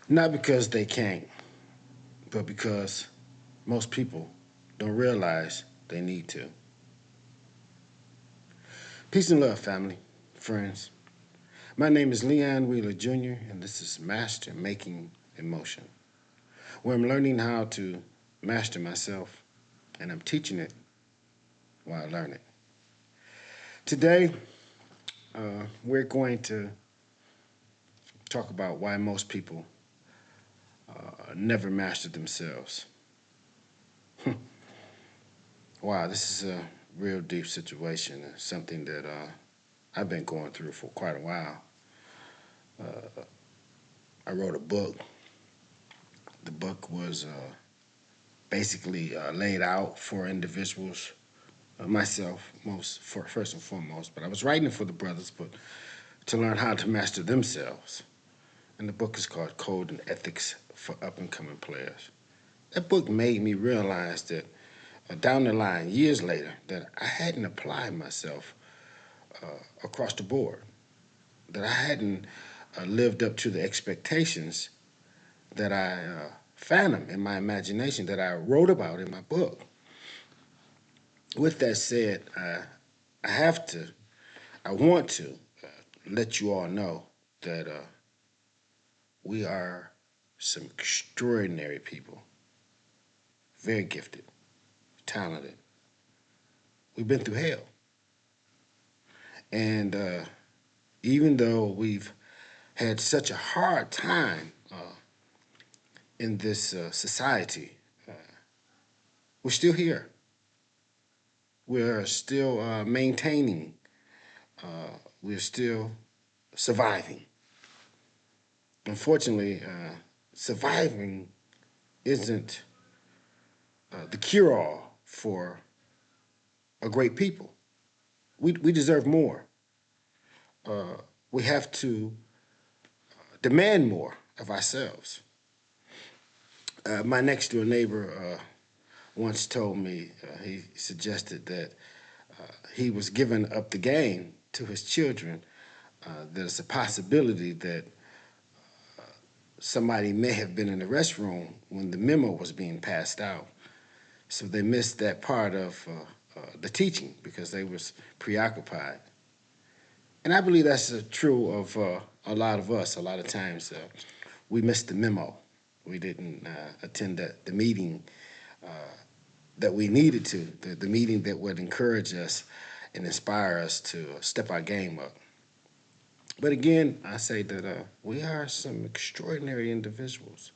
Not because they can't, but because most people don't realize they need to. Peace and love, family, friends. My name is Leon Wheeler Jr., and this is Master Making Emotion, where I'm learning how to master myself, and I'm teaching it while I learn it. Today, we're going to talk about why most people never master themselves. Wow, this is a real deep situation, something that I've been going through for quite a while. I wrote a book. The book was basically laid out for individuals, myself most first and foremost. But I was writing it for the brothers, but to learn how to master themselves. And the book is called Code and Ethics for Up and Coming Players. That book made me realize that down the line, years later, that I hadn't applied myself across the board, that I hadn't lived up to the expectations that I phantom in my imagination that I wrote about in my book. With that said, I have to, I want to let you all know that we are some extraordinary people, very gifted, talented. We've been through hell. And even though we've had such a hard time in this society, uh, we're still here. We're still maintaining. We're still surviving. Unfortunately, surviving isn't the cure all for a great people. We deserve more. Uh, we have to demand more of ourselves. My next door neighbor once told me, he suggested that he was giving up the game to his children. There's a possibility that somebody may have been in the restroom when the memo was being passed out. So they missed that part of the teaching because they was preoccupied. And I believe that's true of a lot of us. A lot of times we missed the memo. We didn't attend the meeting that we needed to, the meeting that would encourage us and inspire us to step our game up. But again, I say that we are some extraordinary individuals,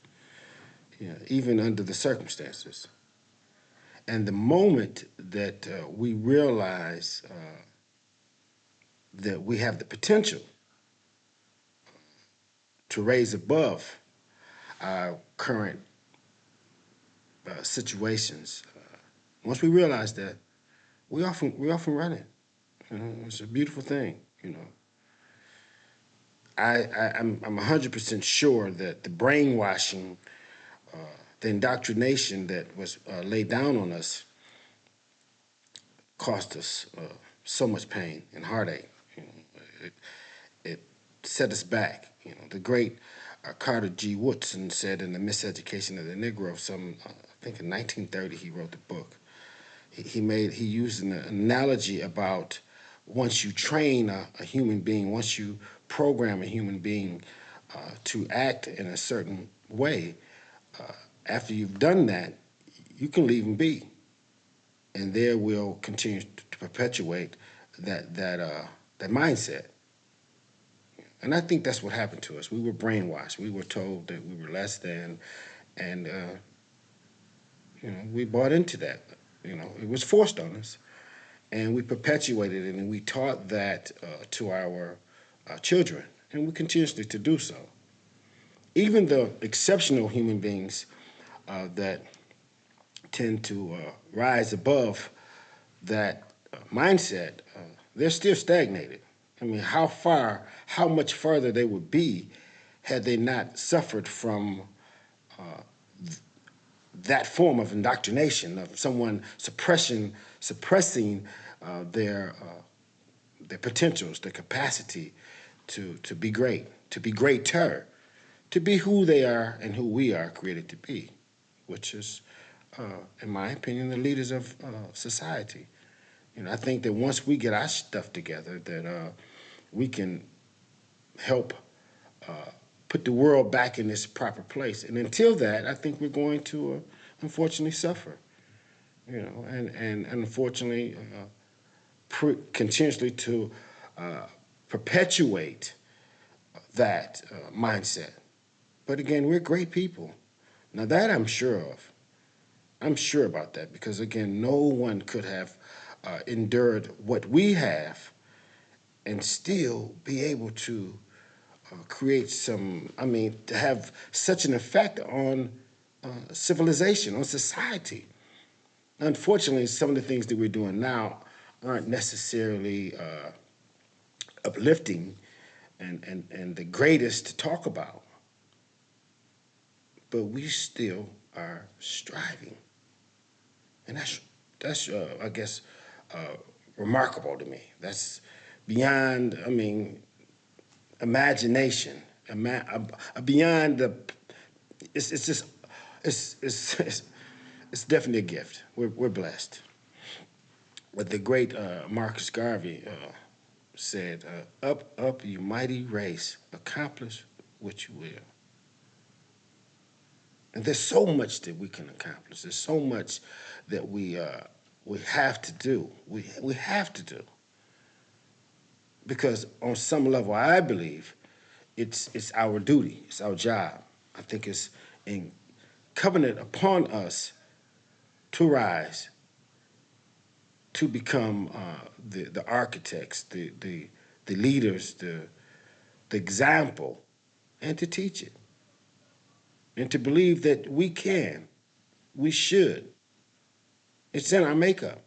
you know, even under the circumstances. And the moment that we realize that we have the potential to raise above our current situations, once we realize that, we often run it. You know, it's a beautiful thing. You know, I'm 100% sure that the brainwashing, the indoctrination that was laid down on us cost us so much pain and heartache. You know, it set us back. You know, the great Carter G. Woodson said in The Miseducation of the Negro, I think in 1930 he wrote the book. He used an analogy about once you train a human being, once you program a human being to act in a certain way, after you've done that, you can leave them be, and there will continue to perpetuate that mindset. And I think that's what happened to us. We were brainwashed. We were told that we were less than, and you know, we bought into that. You know, it was forced on us, and we perpetuated it, and we taught that to our children, and we continuously to do so. Even the exceptional human beings that tend to rise above that mindset, they're still stagnated. I mean, how much further they would be had they not suffered from that form of indoctrination of someone suppressing uh, their uh, their potentials, their capacity to be great, to be greater, to be who they are and who we are created to be, which is, in my opinion, the leaders of society. I think that once we get our stuff together, that we can help put the world back in its proper place. And until that, I think we're going to unfortunately suffer. And unfortunately, continuously to perpetuate that mindset. But again, we're great people. Now that I'm sure of. I'm sure about that because again, no one could have endured what we have and still be able to create some, I mean, to have such an effect on civilization, on society. Unfortunately, some of the things that we're doing now aren't necessarily uplifting and the greatest to talk about, but we still are striving. And that's I guess, uh, remarkable to me. That's beyond, I mean, imagination, beyond the. It's just it's it's definitely a gift. We're blessed. But the great Marcus Garvey said, "Up, up, you mighty race, accomplish what you will." And there's so much that we can accomplish. There's so much that we have to do. We have to do because on some level, I believe it's our duty. It's our job. I think it's incumbent upon us to rise, to become the architects, the leaders, the example, and to teach it, and to believe that we can, we should. It's in our makeup.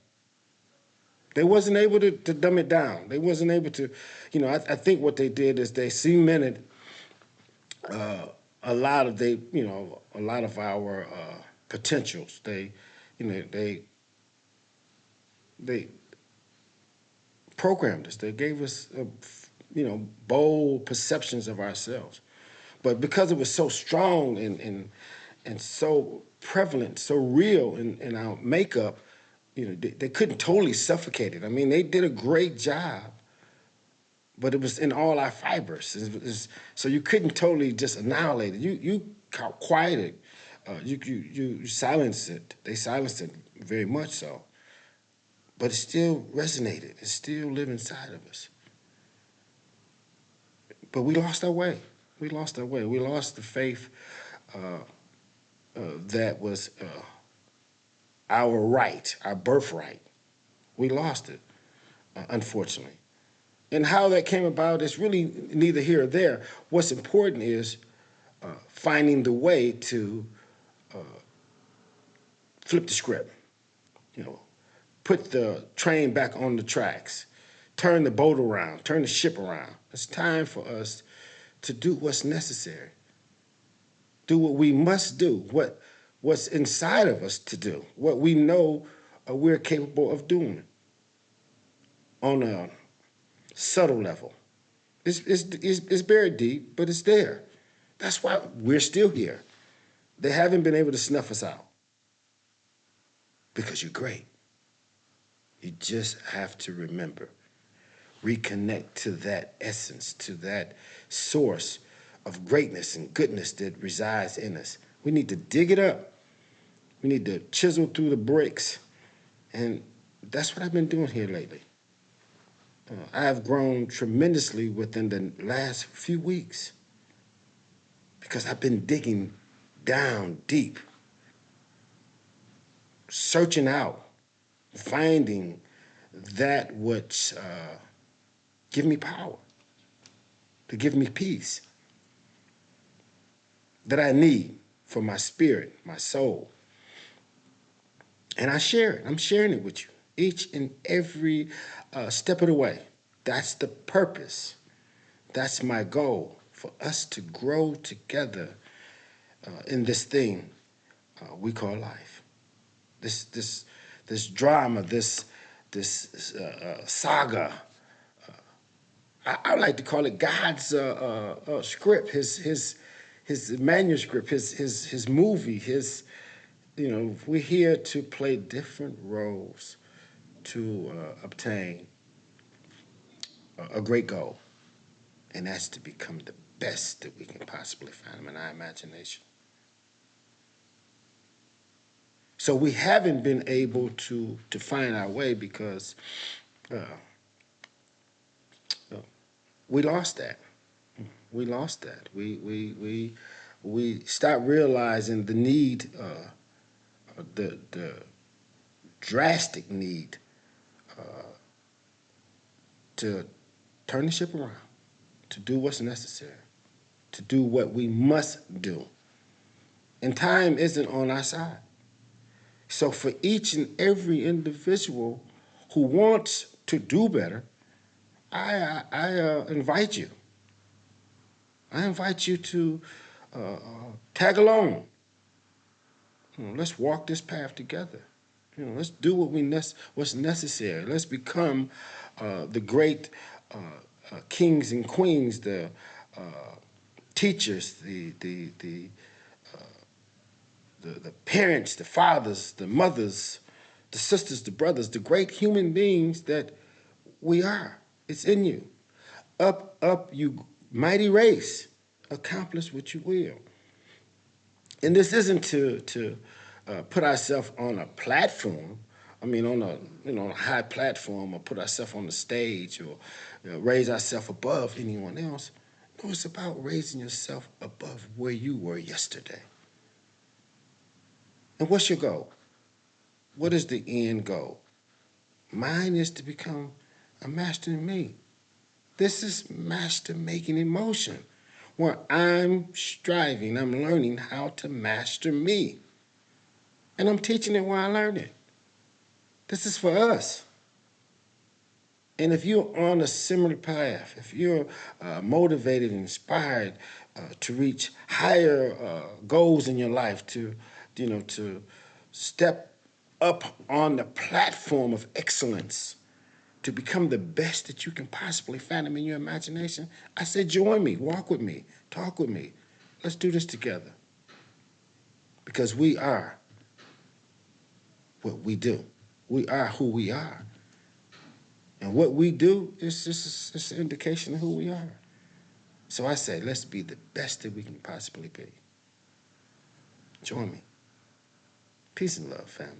They wasn't able to dumb it down. They wasn't able to, I think what they did is they cemented a lot of our potentials. They programmed us. They gave us, bold perceptions of ourselves. But because it was so strong and so prevalent, so real in our makeup, they couldn't totally suffocate it. I mean, they did a great job, but it was in all our fibers. So you couldn't totally just annihilate it. You quiet it. You silence it. They silenced it very much so. But it still resonated. It still lived inside of us. But we lost our way. We lost our way. We lost the faith uh, that was our right, our birthright. We lost it, unfortunately. And how that came about is really neither here or there. What's important is finding the way to flip the script, you know, put the train back on the tracks, turn the boat around, turn the ship around. It's time for us to do what's necessary, do what we must do, what's inside of us to do, what we know we're capable of doing on a subtle level. It's buried deep, but it's there. That's why we're still here. They haven't been able to snuff us out because you're great. You just have to remember, reconnect to that essence, to that source of greatness and goodness that resides in us. We need to dig it up. We need to chisel through the bricks. And that's what I've been doing here lately. I have grown tremendously within the last few weeks because I've been digging down deep, searching out, finding that which give me power, to give me peace that I need for my spirit, my soul. And I share it. I'm sharing it with you each and every step of the way. That's the purpose. That's my goal for us to grow together in this thing we call life. This drama, this saga. I like to call it God's script, his his manuscript, his movie, we're here to play different roles to obtain a great goal, and that's to become the best that we can possibly find in our imagination. So we haven't been able to find our way because uh, uh, we lost that. We lost that. We stopped realizing the need, the drastic need to turn the ship around, to do what's necessary, to do what we must do. And time isn't on our side. So for each and every individual who wants to do better, I invite you. I invite you to tag along. Let's walk this path together. Let's do what's necessary. Let's become the great kings and queens, the teachers, the parents, the fathers, the mothers, the sisters, the brothers, the great human beings that we are. It's in you. Up, up, you mighty race. Accomplish what you will. And this isn't to put ourselves on a platform. I mean, on a high platform, or put ourselves on the stage, or raise ourselves above anyone else. No, it's about raising yourself above where you were yesterday. And what's your goal? What is the end goal? Mine is to become a master in me. This is master making in motion, where I'm striving, I'm learning how to master me. And I'm teaching it while I learn it. This is for us. And if you're on a similar path, if you're motivated and inspired to reach higher goals in your life, to step up on the platform of excellence, to become the best that you can possibly fathom in your imagination, I say join me, walk with me, talk with me. Let's do this together. Because we are what we do. We are who we are. And what we do is just an indication of who we are. So I say, let's be the best that we can possibly be. Join me. Peace and love, family.